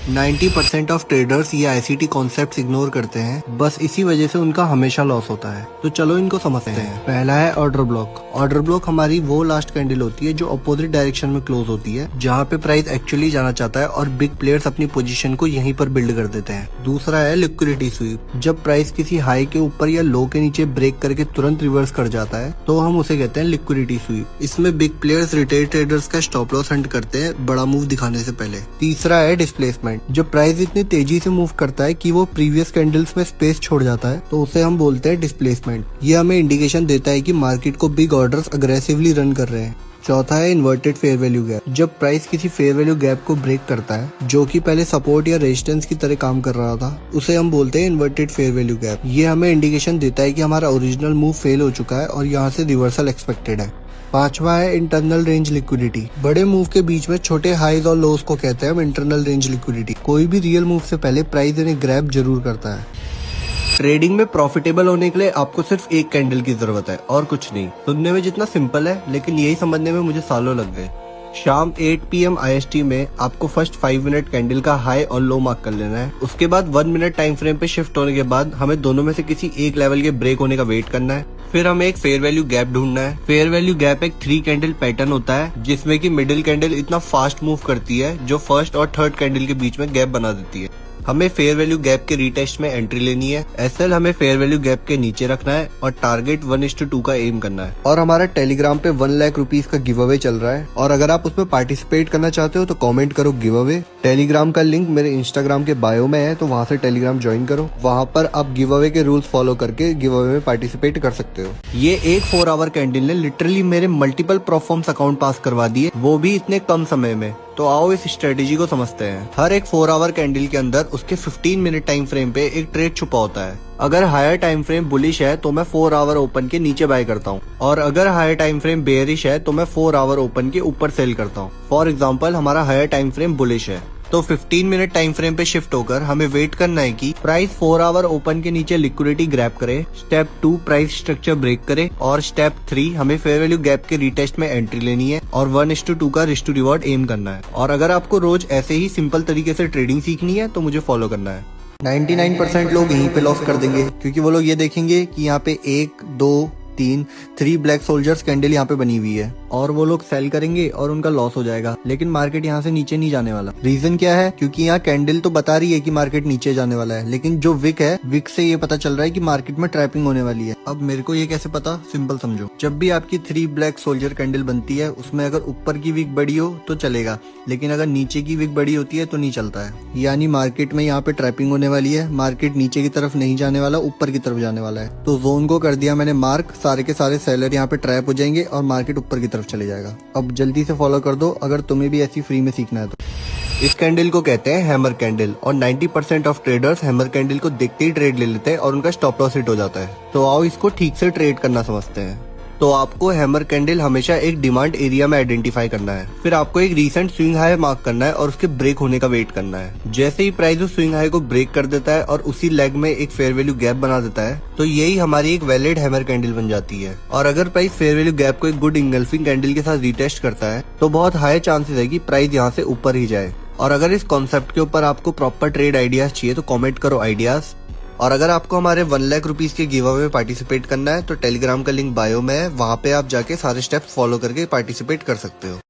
90% of traders ये ICT concepts ignore करते हैं, बस इसी वजह से उनका हमेशा लॉस होता है। तो चलो इनको समझते हैं। पहला है ऑर्डर ब्लॉक। ऑर्डर ब्लॉक हमारी वो लास्ट कैंडल होती है जो अपोजिट डायरेक्शन में क्लोज होती है, जहाँ पे प्राइस एक्चुअली जाना चाहता है और बिग प्लेयर्स अपनी पोजीशन को यहीं पर बिल्ड कर देते हैं। दूसरा है लिक्विडिटी स्वीप। जब प्राइस किसी हाई के ऊपर या लो के नीचे ब्रेक करके तुरंत रिवर्स कर जाता है तो हम उसे कहते हैं लिक्विडिटी स्वीप। इसमें बिग प्लेयर्स रिटेल ट्रेडर्स का स्टॉप लॉस हंट करते हैं बड़ा मूव दिखाने से पहले। तीसरा है डिस्प्लेसमेंट। जब प्राइस इतनी तेजी से मूव करता है कि वो प्रीवियस कैंडल्स में स्पेस छोड़ जाता है तो उसे हम बोलते हैं डिस्प्लेसमेंट। ये हमें इंडिकेशन देता है कि मार्केट को बिग ऑर्डर्स अग्रेसिवली रन कर रहे हैं। चौथा है इन्वर्टेड फेयर वैल्यू गैप। जब प्राइस किसी फेयर वैल्यू गैप को ब्रेक करता है जो कि पहले सपोर्ट या रेजिस्टेंस की तरह काम कर रहा था, उसे हम बोलते हैं इन्वर्टेड फेयर वैल्यू गैप। ये हमें इंडिकेशन देता है कि हमारा ओरिजिनल मूव फेल हो चुका है और यहाँ से रिवर्सल एक्सपेक्टेड है। पांचवा है इंटरनल रेंज लिक्विडिटी। बड़े मूव के बीच में छोटे हाईज और लोस को कहते हैं हम इंटरनल रेंज लिक्विडिटी। कोई भी रियल मूव से पहले प्राइस इन्हें ग्रैब जरूर करता है। ट्रेडिंग में प्रॉफिटेबल होने के लिए आपको सिर्फ एक कैंडल की जरूरत है और कुछ नहीं। सुनने में जितना सिंपल है लेकिन यही समझने में मुझे सालों लग गए। शाम 8 PM IST में आपको फर्स्ट 5 मिनट कैंडल का हाई और लो मार्क कर लेना है। उसके बाद 1 मिनट टाइम फ्रेम पे शिफ्ट होने के बाद हमें दोनों में से किसी एक लेवल के ब्रेक होने का वेट करना है। फिर हमें एक फेयर वैल्यू गैप ढूंढना है। फेयर वैल्यू गैप एक 3 कैंडल पैटर्न होता है जिसमें कि मिडिल कैंडल इतना फास्ट मूव करती है जो फर्स्ट और थर्ड कैंडल के बीच में गैप बना देती है। हमें फेयर वैल्यू गैप के रीटेस्ट में एंट्री लेनी है। SL हमें फेयर वैल्यू गैप के नीचे रखना है और टारगेट 1:2 का एम करना है। और हमारा टेलीग्राम पे 1 लाख रुपीज का गिव अवे चल रहा है और अगर आप उसमें पार्टिसिपेट करना चाहते हो तो कमेंट करो गिव अवे। टेलीग्राम का लिंक मेरे इंस्टाग्राम के बायो में है, तो वहाँ से टेलीग्राम ज्वाइन करो। वहाँ पर आप गिव अवे के रूल्स फॉलो करके गिव अवे में पार्टिसिपेट कर सकते हो। ये एक 4 आवर कैंडल ने लिटरली मेरे मल्टीपल परफॉर्म्स अकाउंट पास करवा दिए, वो भी इतने कम समय में। तो आओ इस स्ट्रेटेजी को समझते हैं। हर एक 4 आवर कैंडल के अंदर उसके 15 मिनट टाइम फ्रेम पे एक ट्रेड छुपा होता है। अगर हायर टाइम फ्रेम बुलिश है तो मैं 4 आवर ओपन के नीचे बाय करता हूँ और अगर हायर टाइम फ्रेम बेयरिश है तो मैं 4 आवर ओपन के ऊपर सेल करता हूँ। फॉर एग्जाम्पल हमारा हायर टाइम फ्रेम बुलिश है तो 15 मिनट टाइम फ्रेम पे शिफ्ट होकर हमें वेट करना है कि प्राइस 4 आवर ओपन के नीचे लिक्विडिटी ग्रैब करे। स्टेप 2 प्राइस स्ट्रक्चर ब्रेक करे और स्टेप 3 हमें फेयर वैल्यू गैप के रीटेस्ट में एंट्री लेनी है और 1:2 का रिस्क टू रिवॉर्ड एम करना है। और अगर आपको रोज ऐसे ही सिंपल तरीके से ट्रेडिंग सीखनी है तो मुझे फॉलो करना है। 99% लोग यहीं पे लॉस कर देंगे क्योंकि वो लोग ये देखेंगे कि यहाँ पे 1 2 3 ब्लैक सोल्जर्स कैंडल यहाँ पे बनी हुई है और वो लोग सेल करेंगे और उनका लॉस हो जाएगा, लेकिन मार्केट यहाँ से नीचे नहीं जाने वाला। रीजन क्या है? क्योंकि यहाँ कैंडल तो बता रही है कि मार्केट नीचे जाने वाला है, लेकिन जो विक है, विक से ये पता चल रहा है कि मार्केट में ट्रैपिंग होने वाली है। अब मेरे को ये कैसे पता? सिंपल समझो, जब भी आपकी 3 ब्लैक सोल्जर कैंडल बनती है उसमें अगर ऊपर की विक बड़ी हो तो चलेगा, लेकिन अगर नीचे की विक बड़ी होती है तो नहीं चलता है। यानी मार्केट में यहाँ पे ट्रैपिंग होने वाली है, मार्केट नीचे की तरफ नहीं जाने वाला, ऊपर की तरफ जाने वाला है। तो जोन को कर दिया मैंने मार्क, सारे के सारे सेलर यहाँ पे ट्रैप हो जाएंगे और मार्केट ऊपर की तरफ चले जाएगा। अब जल्दी से फॉलो कर दो अगर तुम्हें भी ऐसी फ्री में सीखना है तो। इस कैंडल को कहते हैं हैमर कैंडल और 90% ऑफ ट्रेडर्स हैमर कैंडल को देखते ही ट्रेड ले लेते हैं और उनका स्टॉप लॉस हिट हो जाता है। तो आओ इसको ठीक से ट्रेड करना समझते हैं। तो आपको हैमर कैंडल हमेशा एक डिमांड एरिया में आइडेंटिफाई करना है, फिर आपको एक रीसेंट स्विंग हाई मार्क करना है और उसके ब्रेक होने का वेट करना है। जैसे ही प्राइस उस स्विंग हाई को ब्रेक कर देता है और उसी लेग में एक फेयर वैल्यू गैप बना देता है तो यही हमारी एक वैलिड हैमर कैंडल बन जाती है। और अगर प्राइस फेयर वैल्यू गैप को एक गुड इंगल्फिंग कैंडल के साथ रीटेस्ट करता है तो बहुत हाई चांसेस है कि प्राइस यहाँ से ऊपर ही जाए। और अगर इस कॉन्सेप्ट के ऊपर आपको प्रॉपर ट्रेड आइडियाज चाहिए तो कमेंट करो आइडियाज। और अगर आपको हमारे 1 लाख रुपीज के गिव अवे में पार्टिसिपेट करना है तो टेलीग्राम का लिंक बायो में है, वहाँ पे आप जाके सारे स्टेप्स फॉलो करके पार्टिसिपेट कर सकते हो।